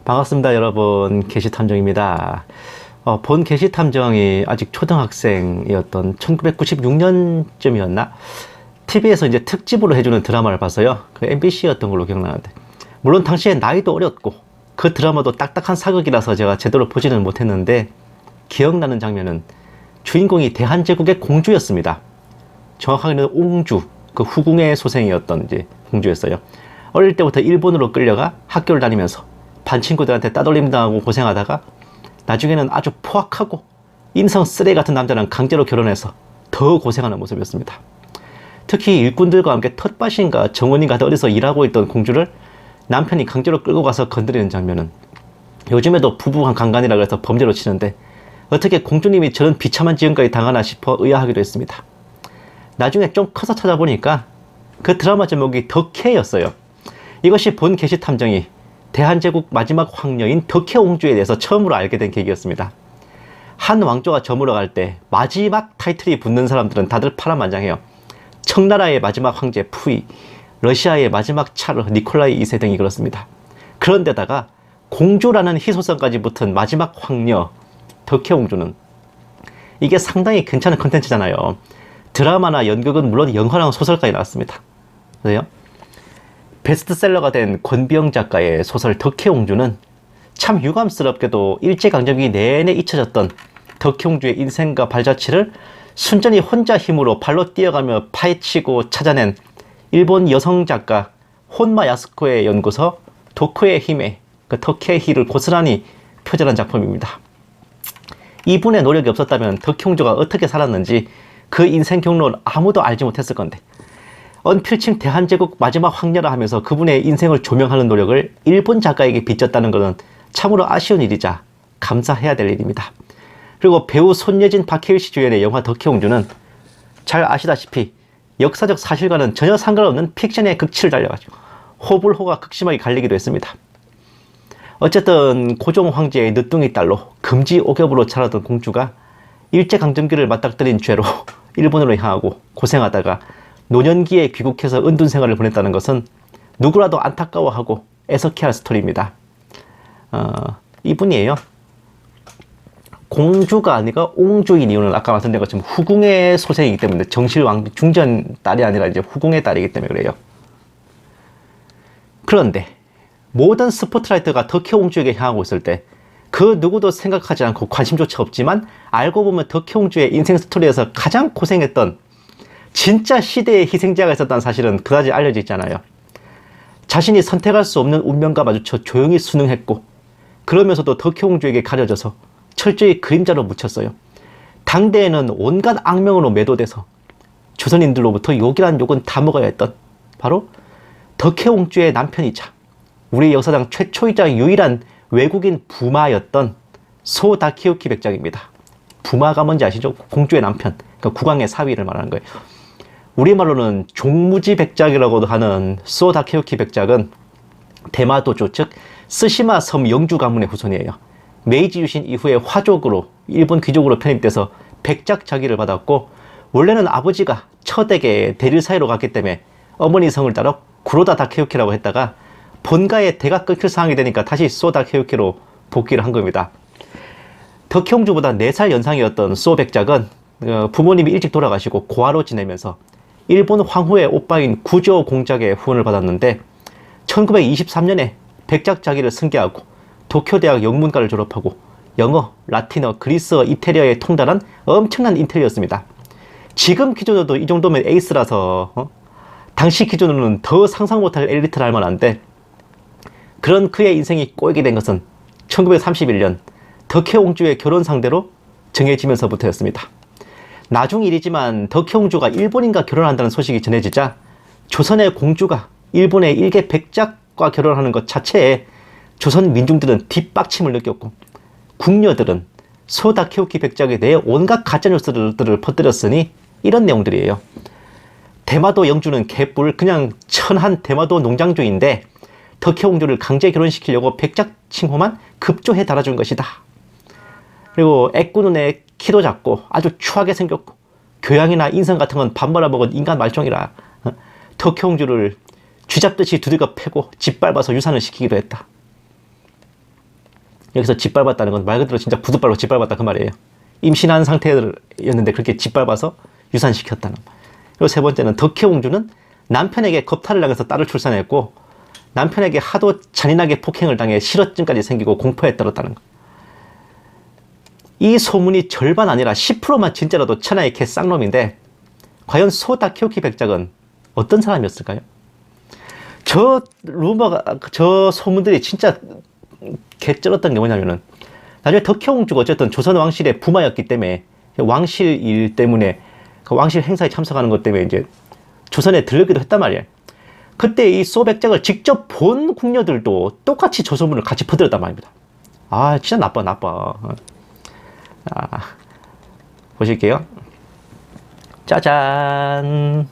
반갑습니다, 여러분. 게시탐정입니다. 본 게시탐정이 아직 초등학생이었던 1996년쯤이었나? TV에서 이제 특집으로 해주는 드라마를 봤어요. 그 MBC였던 걸로 기억나는데. 물론 당시에 나이도 어렸고, 그 드라마도 딱딱한 사극이라서 제가 제대로 보지는 못했는데, 기억나는 장면은 주인공이 대한제국의 공주였습니다. 정확하게는 옹주, 그 후궁의 소생이었던 이제 공주였어요. 어릴 때부터 일본으로 끌려가 학교를 다니면서 반 친구들한테 따돌림 당하고 고생하다가 나중에는 아주 포악하고 인성 쓰레기 같은 남자랑 강제로 결혼해서 더 고생하는 모습이었습니다. 특히 일꾼들과 함께 텃밭인가 정원인가 어디서 일하고 있던 공주를 남편이 강제로 끌고 가서 건드리는 장면은 요즘에도 부부간 강간이라고 해서 범죄로 치는데 어떻게 공주님이 저런 비참한 지경까지 당하나 싶어 의아하기도 했습니다. 나중에 좀 커서 찾아보니까 그 드라마 제목이 덕혜였어요. 이것이 본 게시탐정이 대한제국 마지막 황녀인 덕혜옹주에 대해서 처음으로 알게 된 계기였습니다. 한 왕조가 저물어 갈 때 마지막 타이틀이 붙는 사람들은 다들 파란만장해요. 청나라의 마지막 황제 푸이, 러시아의 마지막 차르 니콜라이 2세 등이 그렇습니다. 그런데다가 공주라는 희소성까지 붙은 마지막 황녀 덕혜옹주는 이게 상당히 괜찮은 컨텐츠잖아요. 드라마나 연극은 물론 영화랑 소설까지 나왔습니다. 그래요? 베스트셀러가 된 권비영 작가의 소설 덕혜옹주는 참 유감스럽게도 일제강점기 내내 잊혀졌던 덕혜옹주의 인생과 발자취를 순전히 혼자 힘으로 발로 뛰어가며 파헤치고 찾아낸 일본 여성 작가 혼마 야스코의 연구서 도쿄의 힘에 그 덕혜희를 고스란히 표절한 작품입니다. 이분의 노력이 없었다면 덕혜옹주가 어떻게 살았는지 그 인생 경로를 아무도 알지 못했을 건데 언필칭 대한제국 마지막 황녀라 하면서 그분의 인생을 조명하는 노력을 일본 작가에게 빚졌다는 것은 참으로 아쉬운 일이자 감사해야 될 일입니다. 그리고 배우 손예진, 박해일 씨 주연의 영화 덕혜옹주는 잘 아시다시피 역사적 사실과는 전혀 상관없는 픽션의 극치를 달려가지고 호불호가 극심하게 갈리기도 했습니다. 어쨌든 고종 황제의 늦둥이 딸로 금지 옥엽으로 자라던 공주가 일제강점기를 맞닥뜨린 죄로 일본으로 향하고 고생하다가 노년기에 귀국해서 은둔 생활을 보냈다는 것은 누구라도 안타까워하고 애석해할 스토리입니다. 이분이에요. 공주가 아니라 옹주인 이유는 아까 말씀드린 것처럼 후궁의 소생이기 때문에 정실왕 중전 딸이 아니라 이제 후궁의 딸이기 때문에 그래요. 그런데 모든 스포트라이트가 덕혜옹주에게 향하고 있을 때 그 누구도 생각하지 않고 관심조차 없지만 알고 보면 덕혜옹주의 인생 스토리에서 가장 고생했던 진짜 시대의 희생자가 있었다는 사실은 그다지 알려져 있잖아요. 자신이 선택할 수 없는 운명과 마주쳐 조용히 순응했고 그러면서도 덕혜옹주에게 가려져서 철저히 그림자로 묻혔어요. 당대에는 온갖 악명으로 매도돼서 조선인들로부터 욕이란 욕은 다 먹어야 했던 바로 덕혜옹주의 남편이자 우리 역사상 최초이자 유일한 외국인 부마였던 소다케유키 백작입니다. 부마가 뭔지 아시죠? 공주의 남편, 그러니까 국왕의 사위를 말하는 거예요. 우리말로는 종무지 백작이라고도 하는 소다케유키 백작은 대마도조, 즉 스시마 섬 영주 가문의 후손이에요. 메이지 유신 이후에 화족으로 일본 귀족으로 편입돼서 백작 자기를 받았고 원래는 아버지가 처댁에 대릴사이로 갔기 때문에 어머니 성을 따라 구로다 다케유키라고 했다가 본가에 대가 끊길 상황이 되니까 다시 소다케유키로 복귀를 한 겁니다. 덕혜옹주보다 4살 연상이었던 소 백작은 부모님이 일찍 돌아가시고 고아로 지내면서 일본 황후의 오빠인 구조 공작의 후원을 받았는데 1923년에 백작 자기를 승계하고 도쿄대학 영문과를 졸업하고 영어, 라틴어, 그리스어, 이태리어에 통달한 엄청난 인텔리였습니다. 지금 기준으로도 이 정도면 에이스라서 당시 기준으로는 더 상상 못할 엘리트를 할 만한데 그런 그의 인생이 꼬이게 된 것은 1931년 덕혜옹주의 결혼 상대로 정해지면서부터였습니다. 나중 일이지만 덕혜옹주가 일본인과 결혼한다는 소식이 전해지자 조선의 공주가 일본의 일개 백작과 결혼하는 것 자체에 조선 민중들은 뒷박침을 느꼈고 궁녀들은 소다케유키 백작에 대해 온갖 가짜뉴스들을 퍼뜨렸으니 이런 내용들이에요. 대마도 영주는 개뿔 그냥 천한 대마도 농장주인데 덕혜옹주를 강제 결혼시키려고 백작 칭호만 급조해 달아준 것이다. 그리고 애꾸 눈에 키도 작고 아주 추하게 생겼고 교양이나 인성 같은 건 밥 말아먹은 인간 말종이라 덕혜옹주를 쥐잡듯이 두들겨 패고 짓밟아서 유산을 시키기도 했다. 여기서 짓밟았다는 건 말 그대로 진짜 부두발로 짓밟았다 그 말이에요. 임신한 상태였는데 그렇게 짓밟아서 유산시켰다는. 그리고 세 번째는 덕혜옹주는 남편에게 겁탈을 당해서 딸을 출산했고 남편에게 하도 잔인하게 폭행을 당해 실어증까지 생기고 공포에 떨었다는 거. 이 소문이 절반 아니라 10%만 진짜라도 천하의 개 쌍놈인데 과연 소 다케오키 백작은 어떤 사람이었을까요? 저 소문들이 진짜 개쩔었던 게 뭐냐면은 나중에 덕혜옹주가 어쨌든 조선 왕실의 부마였기 때문에 왕실 일 때문에 그 왕실 행사에 참석하는 것 때문에 이제 조선에 들르기도 했단 말이에요. 그때 이 소백작을 직접 본 궁녀들도 똑같이 저 소문을 같이 퍼뜨렸단 말입니다. 아, 진짜 나빠. 보실게요. 짜잔.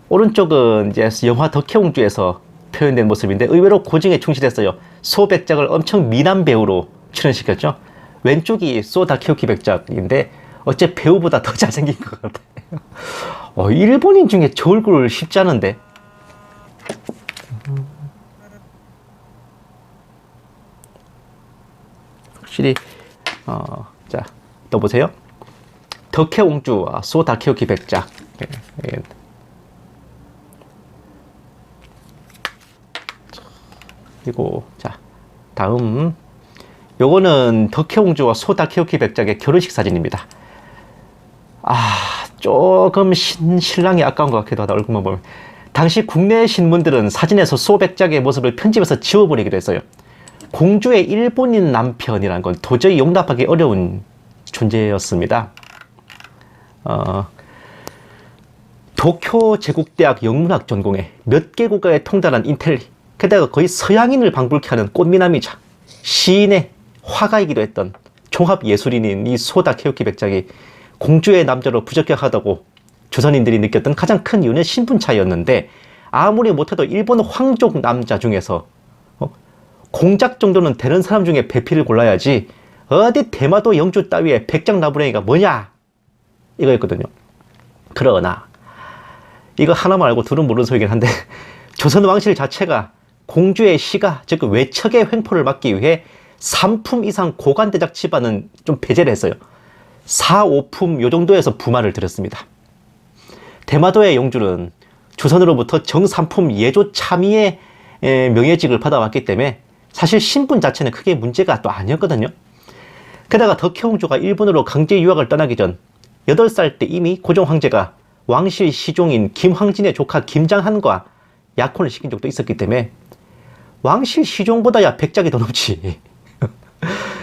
오른쪽은 이제 영화 덕혜옹주에서 표현된 모습인데 의외로 고증에 충실했어요. 소백작을 엄청 미남 배우로 출연시켰죠. 왼쪽이 소 다케오키 백작인데 어째 배우보다 더 잘생긴 것 같아요. 일본인 중에 저 얼굴 쉽지 않은데. 확실히 자, 또 보세요. 덕혜옹주와 소 다케오키 백작. 그리고 자, 다음 요거는 덕혜옹주와 소 다케오키 백작의 결혼식 사진입니다. 조금 신랑이 아까운 것 같기도 하다, 얼굴만 보면. 당시 국내 신문들은 사진에서 소 백작의 모습을 편집해서 지워버리기도 했어요. 공주의 일본인 남편이란 건 도저히 용납하기 어려운 존재였습니다. 도쿄 제국대학 영문학 전공에 몇 개 국가에 통달한 인텔리, 게다가 거의 서양인을 방불케 하는 꽃미남이자 시인의 화가이기도 했던 종합예술인인 이 소 다케오키 백작이 공주의 남자로 부적격하다고 조선인들이 느꼈던 가장 큰 이유는 신분 차이였는데, 아무리 못해도 일본 황족 남자 중에서 공작 정도는 되는 사람 중에 배필을 골라야지 어디 대마도 영주 따위의 백작 나부랭이가 뭐냐 이거였거든요. 그러나 이거 하나만 알고 둘은 모르는 소리긴 한데 조선 왕실 자체가 공주의 시가, 즉 외척의 횡포를 막기 위해 3품 이상 고관대작 집안은 좀 배제를 했어요. 4, 5품 요 정도에서 부마를 들였습니다. 대마도의 영주는 조선으로부터 정3품 예조 참의의 명예직을 받아왔기 때문에 사실 신분 자체는 크게 문제가 또 아니었거든요. 게다가 덕혜옹주가 일본으로 강제 유학을 떠나기 전 8살 때 이미 고종 황제가 왕실 시종인 김황진의 조카 김장한과 약혼을 시킨 적도 있었기 때문에 왕실 시종보다야 백작이 더 높지.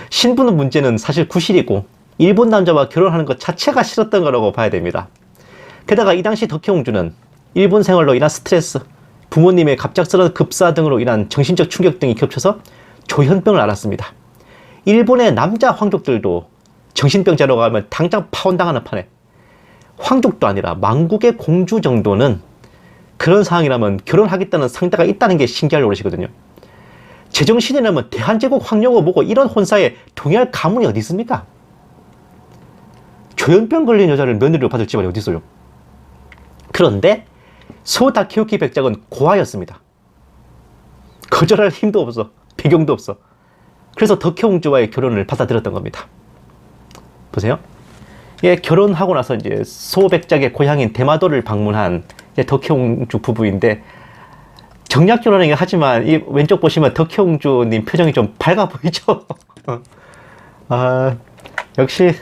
신분 문제는 사실 구실이고 일본 남자와 결혼하는 것 자체가 싫었던 거라고 봐야 됩니다. 게다가 이 당시 덕혜옹주는 일본 생활로 인한 스트레스, 부모님의 갑작스러운 급사 등으로 인한 정신적 충격 등이 겹쳐서 조현병을 앓았습니다. 일본의 남자 황족들도 정신병자라고 하면 당장 파혼당하는 판에 황족도 아니라 망국의 공주 정도는 그런 상황이라면 결혼하겠다는 상대가 있다는 게 신기할 노릇이거든요. 제정신이라면 대한제국 황녀고 뭐고 이런 혼사에 동의할 가문이 어디 있습니까? 조현병 걸린 여자를 며느리로 받을 집안이 어디 있어요? 그런데 소 다케오키 백작은 고아였습니다. 거절할 힘도 없어, 배경도 없어. 그래서 덕혜옹주와의 결혼을 받아들였던 겁니다. 보세요. 예, 결혼하고 나서 이제 소 백작의 고향인 대마도를 방문한 덕혜옹주 부부인데, 정략 결혼이긴 하지만 이 왼쪽 보시면 덕혜옹주님 표정이 좀 밝아 보이죠? 역시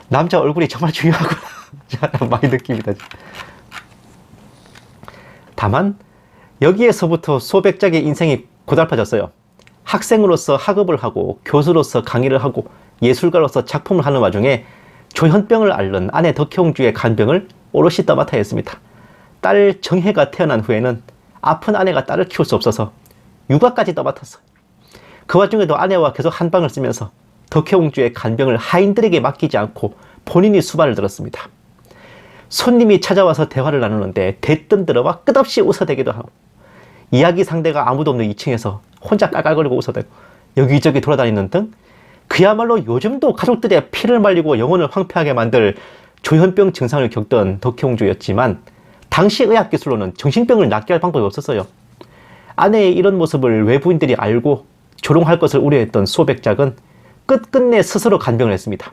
남자 얼굴이 정말 중요하구나 많이 느낍니다. 다만 여기에서부터 소 백작의 인생이 고달파졌어요. 학생으로서 학업을 하고 교수로서 강의를 하고 예술가로서 작품을 하는 와중에 조현병을 앓는 아내 덕혜옹주의 간병을 오롯이 떠맡아야 했습니다. 딸 정혜가 태어난 후에는 아픈 아내가 딸을 키울 수 없어서 육아까지 떠맡았어요. 그 와중에도 아내와 계속 한방을 쓰면서 덕혜옹주의 간병을 하인들에게 맡기지 않고 본인이 수발을 들었습니다. 손님이 찾아와서 대화를 나누는데 대뜸 들어와 끝없이 웃어대기도 하고, 이야기 상대가 아무도 없는 2층에서 혼자 깔깔거리고 웃어대고 여기저기 돌아다니는 등 그야말로 요즘도 가족들의 피를 말리고 영혼을 황폐하게 만들 조현병 증상을 겪던 덕혜옹주였지만 당시 의학기술로는 정신병을 낫게 할 방법이 없었어요. 아내의 이런 모습을 외부인들이 알고 조롱할 것을 우려했던 소백작은 끝끝내 스스로 간병을 했습니다.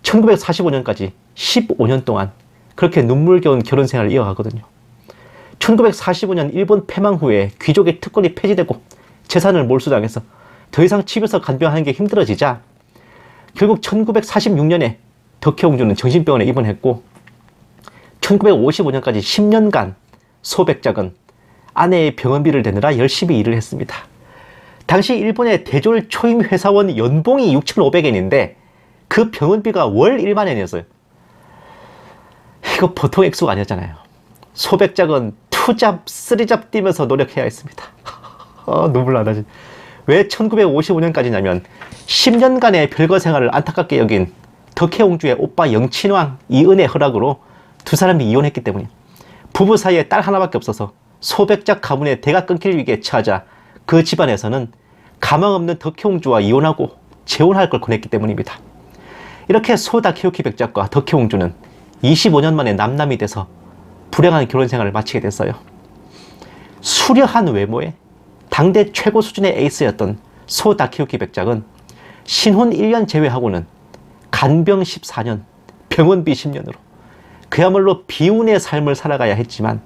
1945년까지 15년 동안 그렇게 눈물겨운 결혼 생활을 이어가거든요. 1945년 일본 패망 후에 귀족의 특권이 폐지되고 재산을 몰수당해서 더 이상 집에서 간병하는 게 힘들어지자 결국 1946년에 덕혜옹주는 정신병원에 입원했고 1955년까지 10년간 소백작은 아내의 병원비를 대느라 열심히 일을 했습니다. 당시 일본의 대졸 초임 회사원 연봉이 6,500엔인데 그 병원비가 월 1만 엔이었어요. 이거 보통 액수가 아니었잖아요. 소백작은 투잡, 쓰리잡 뛰면서 노력해야 했습니다. 눈물 나다. 왜 1955년까지냐면 10년간의 별거 생활을 안타깝게 여긴 덕혜옹주의 오빠 영친왕 이은의 허락으로 두 사람이 이혼했기 때문에 부부 사이에 딸 하나밖에 없어서 소백작 가문의 대가 끊길 위기에 처하자 그 집안에서는 가망 없는 덕혜옹주와 이혼하고 재혼할 걸 권했기 때문입니다. 이렇게 소다케유키 백작과 덕혜옹주는 25년 만에 남남이 돼서 불행한 결혼 생활을 마치게 됐어요. 수려한 외모에 당대 최고 수준의 에이스였던 소다케유키 백작은 신혼 1년 제외하고는 간병 14년, 병원비 10년으로 그야말로 비운의 삶을 살아가야 했지만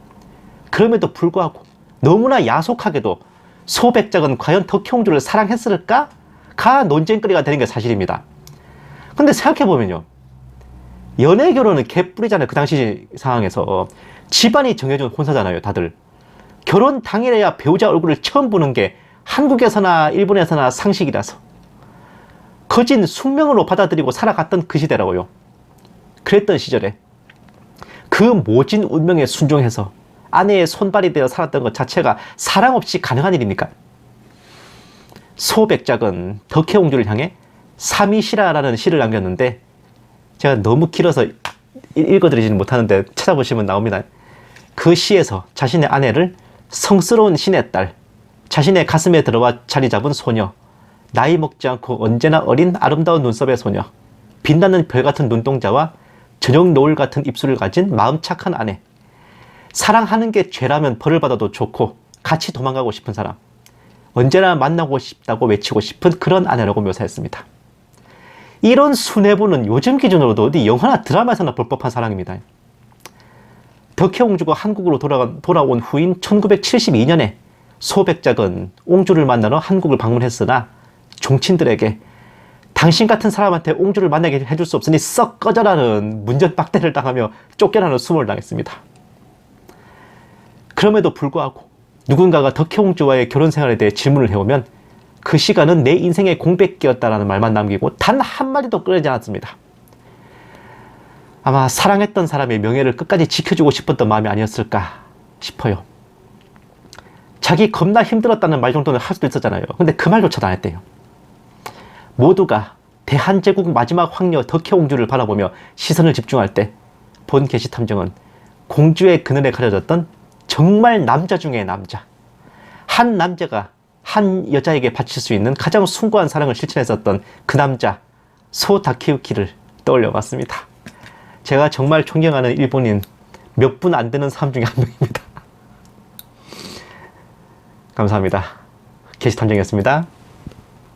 그럼에도 불구하고 너무나 야속하게도 소백작은 과연 덕혜옹주를 사랑했을까? 가 논쟁거리가 되는 게 사실입니다. 근데 생각해보면요. 연애 결혼은 개뿔이잖아요. 그 당시 상황에서. 집안이 정해준 혼사잖아요. 다들. 결혼 당일에야 배우자 얼굴을 처음 보는 게 한국에서나 일본에서나 상식이라서 거진 숙명으로 받아들이고 살아갔던 그 시대라고요. 그랬던 시절에 그 모진 운명에 순종해서 아내의 손발이 되어 살았던 것 자체가 사랑 없이 가능한 일입니까? 소백작은 덕혜옹주를 향해 삼이시라라는 시를 남겼는데 제가 너무 길어서 읽어드리지는 못하는데 찾아보시면 나옵니다. 그 시에서 자신의 아내를 성스러운 신의 딸, 자신의 가슴에 들어와 자리 잡은 소녀, 나이 먹지 않고 언제나 어린 아름다운 눈썹의 소녀, 빛나는 별 같은 눈동자와 저녁 노을 같은 입술을 가진 마음 착한 아내, 사랑하는 게 죄라면 벌을 받아도 좋고 같이 도망가고 싶은 사람, 언제나 만나고 싶다고 외치고 싶은 그런 아내라고 묘사했습니다. 이런 순애보는 요즘 기준으로도 어디 영화나 드라마에서나 볼 법한 사랑입니다. 덕혜옹주가 한국으로 돌아온 후인 1972년에 소백작은 옹주를 만나러 한국을 방문했으나 종친들에게 당신 같은 사람한테 옹주를 만나게 해줄 수 없으니 썩 꺼져라는 문전박대를 당하며 쫓겨나는 수모를 당했습니다. 그럼에도 불구하고 누군가가 덕혜옹주와의 결혼 생활에 대해 질문을 해오면 그 시간은 내 인생의 공백기였다라는 말만 남기고 단 한마디도 꺼내지 않았습니다. 아마 사랑했던 사람의 명예를 끝까지 지켜주고 싶었던 마음이 아니었을까 싶어요. 자기 겁나 힘들었다는 말 정도는 할 수도 있었잖아요. 근데 그 말조차도 안 했대요. 모두가 대한제국 마지막 황녀 덕혜옹주를 바라보며 시선을 집중할 때 본 게시탐정은 공주의 그늘에 가려졌던 정말 남자 중의 남자, 한 남자가 한 여자에게 바칠 수 있는 가장 숭고한 사랑을 실천했었던 그 남자 소다케유키를 떠올려 봤습니다. 제가 정말 존경하는 일본인 몇 분 안 되는 사람 중에 한 명입니다. 감사합니다. 게시탐정이었습니다.